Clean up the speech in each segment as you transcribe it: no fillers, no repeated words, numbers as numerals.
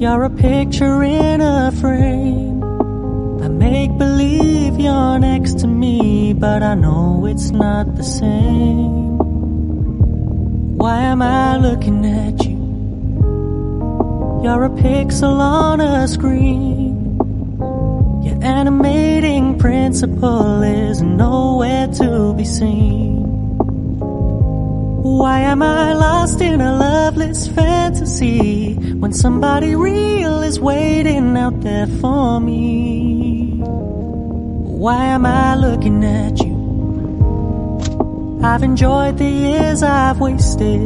You're a picture in a frame. I make believe you're next to me, but I know it's not the same. Why am I looking at you? You're a pixel on a screen. Your animating principle is nowhere to be seen. Why am I lost in a loveless fantasy when somebody real is waiting out there for me? Why am I looking at you? I've enjoyed the years I've wasted,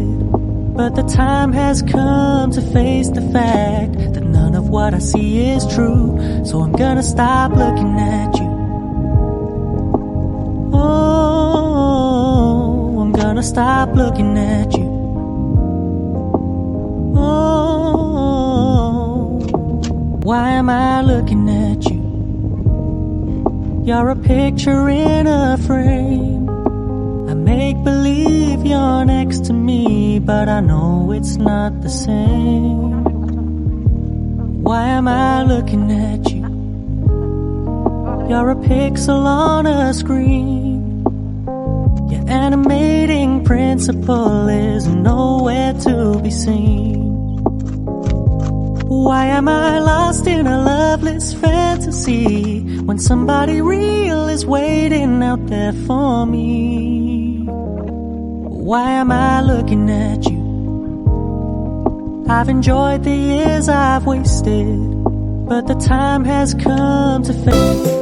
but the time has come to face the fact that none of what I see is true. So I'm gonna stop looking at you. Oh, I'm gonna stop looking at you. Oh, why am I looking at you? You're a picture in a frame. I make believe you're next to me, but I know it's not the same. Why am I looking at you? You're a pixel on a screen. Your animating principle is nowhere to be seen. Why am I lost in a loveless fantasy when somebody real is waiting out there for me? Why am I looking at you? I've enjoyed the years I've wasted, but the time has come to fade.